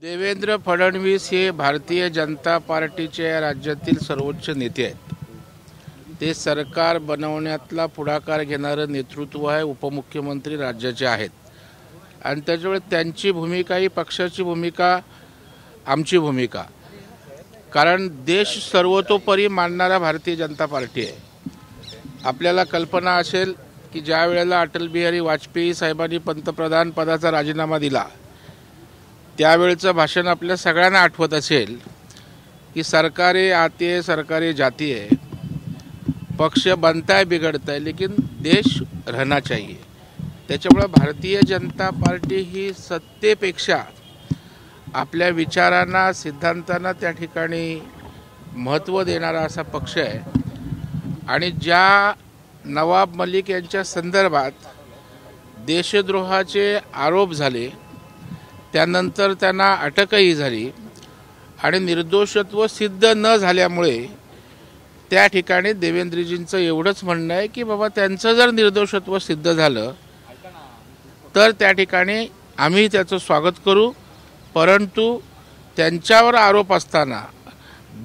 देवेंद्र फडणवीस हे भारतीय जनता पार्टीचे या राज्यातील सर्वोच्च नेते आहेत. ते सरकार बनवण्यातला पुढाकार घेणारं नेतृत्व आहे. उपमुख्यमंत्री राज्याचे आहेत आणि त्याच्यामुळे त्यांची भूमिका ही पक्षाची भूमिका, आमची भूमिका. कारण देश सर्वतोपरी मानणारा भारतीय जनता पार्टी आहे. आपल्याला कल्पना असेल की ज्या वेळेला अटल बिहारी वाजपेयी साहेबांनी पंतप्रधान पदाचा राजीनामा दिला त्यावेळचं भाषण आपल्या सगळ्यांना आठवत असेल की सरकारे आते है सरकारे जाती है, पक्ष बनता है बिगड़ता है, लेकिन देश रहना चाहिए. त्याच्यामुळे भारतीय जनता पार्टी ही सत्तेपेक्षा आपल्या विचारांना, सिद्धांतांना त्या ठिकाणी महत्त्व देणारा असा पक्ष आहे. आणि ज्या नवाब मलिक यांच्या संदर्भात देशद्रोहाचे आरोप झाले, त्यानंतर त्यांना अटकही झाली आणि निर्दोषत्व सिद्ध न झाल्यामुळे त्या ठिकाणी देवेंद्रजींचं एवढंच म्हणणं आहे की बाबा त्यांचं जर निर्दोषत्व सिद्ध झालं तर त्या ठिकाणी आम्ही त्याचं स्वागत करू, परंतु त्यांच्यावर आरोप असताना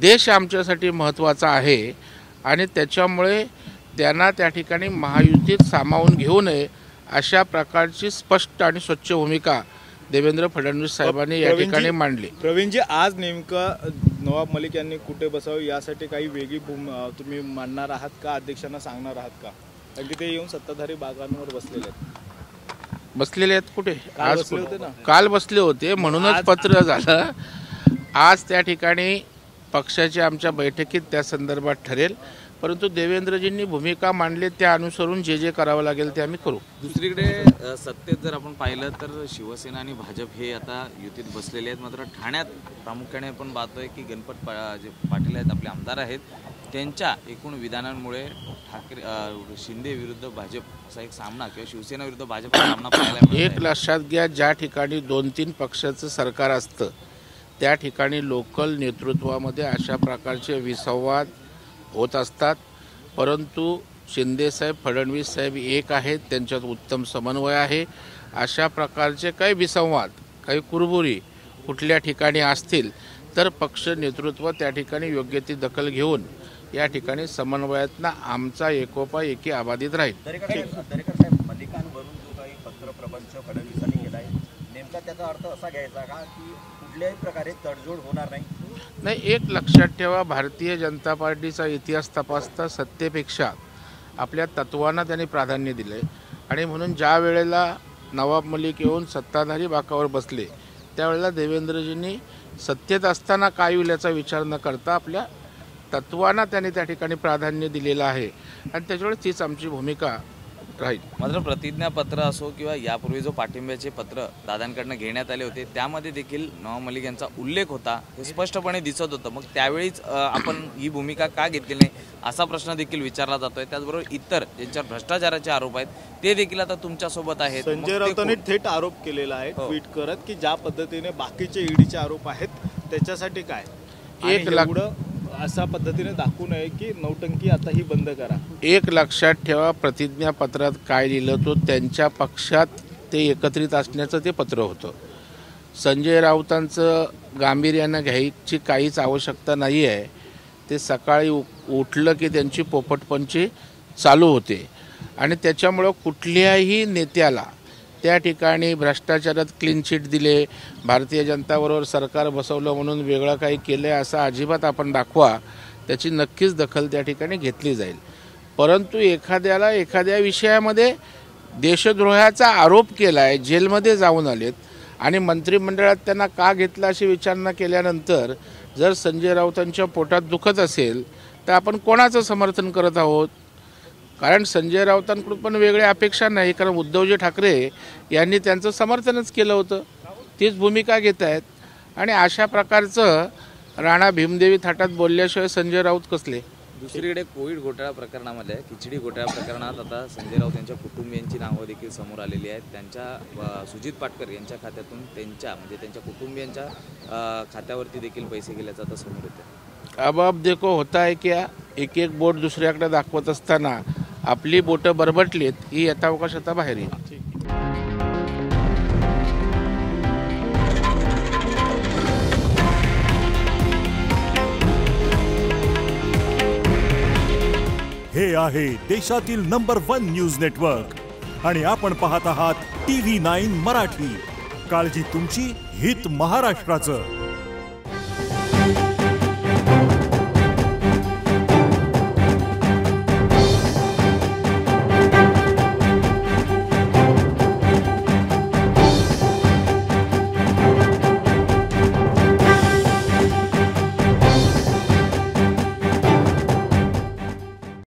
देश आमच्यासाठी महत्त्वाचा आहे आणि त्याच्यामुळे त्यांना त्या ठिकाणी महायुतीत सामावून घेऊ नये अशा प्रकारची स्पष्ट आणि स्वच्छ भूमिका देवेंद्र फडणवीस साहेबांनी या ठिकाणी मांडली. प्रवीणजी, आज नेमकं नवाब मलिक यांनी कुठे बसावं यासाठी काही वेगळी तुम्ही मांडणार आहात का, अध्यक्षांना सांगणार आहात का? कारण की ते येऊन सत्ताधारी बागांवर बसलेले आहेत. कुठे आज बसले होते ना, काल बसले होते म्हणूनच पत्र झालं. आज त्या ठिकाणी पक्षाच्या आमच्या बैठकीत त्या संदर्भात ठरेल, परंतु देवेंद्रजींनी भूमिका मांडली त्या अनुसरून जे जे करावं लागेल ते आम्ही करू. दुसरीकडे सत्तेत जर आपण पाहिलं तर शिवसेना आणि भाजप हे आता युतीत बसलेले आहेत. मात्र ठाण्यात प्रामुख्याने आपण पाहतोय की गणपत जे पाटील आहेत, आपले आमदार आहेत, त्यांच्या एकूण विधानांमुळे शिंदे विरुद्ध भाजप असा एक सामना किंवा शिवसेना विरुद्ध भाजप सामना पाहायला एक लक्षात घ्या, ज्या ठिकाणी 2-3 पक्षाचं सरकार असतं त्या ठिकाणी लोकल नेतृत्वामध्ये अशा प्रकारचे विसंवाद होत असतात. परंतु शिंदेसाहेब, फडणवीस साहेब एक आहेत, त्यांच्यात उत्तम समन्वय आहे. अशा प्रकारचे काही विसंवाद, काही कुरबुरी कुठल्या ठिकाणी असतील तर पक्ष नेतृत्व त्या ठिकाणी योग्य ती दखल घेऊन या ठिकाणी समन्वयातनं आमचा एकोपा एकी अबाधित राहील. मलिकांवरून जो काही पत्रप्रपंच फडणवीसांनी केला आहे, नेमका त्याचा अर्थ असा घ्यायचा का की कुठल्याही प्रकारे तडजोड होणार नाही? एक लक्षात ठेवा, भारतीय जनता पार्टीचा इतिहास तपासता सत्तेपेक्षा आपल्या तत्वांना त्यांनी प्राधान्य दिले आणि म्हणून ज्या वेळेला नवाब मलिक येऊन सत्ताधारी बाकावर बसले त्यावेळेला देवेंद्रजींनी सत्तेत असताना काय होईल याचा विचार न करता आपल्या तत्वांना त्यांनी त्या ठिकाणी प्राधान्य दिलेलं आहे आणि त्याच्यामुळे तीच आमची भूमिका राहील. मात्र प्रतिज्ञापत्र असो किंवा यापूर्वी जो पाठिंब्याचे पत्र दादांकडनं घेण्यात आले होते त्यामध्ये देखील नवाब मलिक यांचा उल्लेख होता, हे स्पष्टपणे दिसत होतं. मग त्यावेळीच आपण ही भूमिका का घेतली नाही असा प्रश्न देखील विचारला जातोय. त्याचबरोबर इतर ज्यांच्यावर भ्रष्टाचाराचे आरोप आहेत ते देखील आता तुमच्यासोबत आहेत. संजय राऊतांनी थेट आरोप केलेला आहे ट्विट करत की ज्या पद्धतीने बाकीचे ईडीचे आरोप आहेत त्याच्यासाठी काय अशा पद्धतीने दाखवू नये की नौटंकी आता ही बंद करा. एक लक्षात ठेवा, प्रतिज्ञापत्रात काय लिहिलं तो त्यांच्या पक्षात ते एकत्रित असण्याचं ते पत्र होतं. संजय राऊतांचं गांभीर्यानं घ्यायची काहीच आवश्यकता नाही आहे. ते सकाळी उठलं की त्यांची पोपटपंची चालू होते आणि त्याच्यामुळं कुठल्याही नेत्याला त्या ठिकाणी भ्रष्टाचारात क्लीन चिट दिले, भारतीय जनताबरोबर सरकार बसवलं म्हणून वेगळं काही केलं आहे असं अजिबात आपण दाखवा, त्याची नक्कीच दखल त्या ठिकाणी घेतली जाईल. परंतु एखाद्याला एखाद्या विषयामध्ये देशद्रोहाचा आरोप केला आहे, जेलमध्ये जाऊन आलेत आणि मंत्रिमंडळात त्यांना का घेतला अशी विचारणा केल्यानंतर जर संजय राऊतांच्या पोटात दुखत असेल तर आपण कोणाचं समर्थन करत आहोत? कारण संजय राऊतांकडून पण वेगळ्या अपेक्षा नाही, कारण उद्धवजी ठाकरे यांनी त्यांचं समर्थनच केलं होतं, तीच भूमिका घेत आहेत. आणि अशा प्रकारचं राणा भीमदेवी थाटात बोलल्याशिवाय संजय राऊत कसले? दुसरीकडे कोविड घोटाळा प्रकरणामध्ये, खिचडी घोटाळा प्रकरणात आता संजय राऊत यांच्या कुटुंबियांची नावं देखील समोर आलेली आहेत. त्यांच्या सुजित पाटकर यांच्या खात्यातून त्यांच्या कुटुंबियांच्या खात्यावरती देखील पैसे गेल्याचं आता समोर येतं. अब देखो होता है क्या, एक बोट दुसऱ्याकडे दाखवत असताना आपली बोटं बरबटलीत ही यथावकाश आता बाहेर येईल. हे आहे देशातील नंबर 1 न्यूज नेटवर्क आणि आपण पाहत आहात TV9 मराठी. काळजी तुमची, हित महाराष्ट्राचं.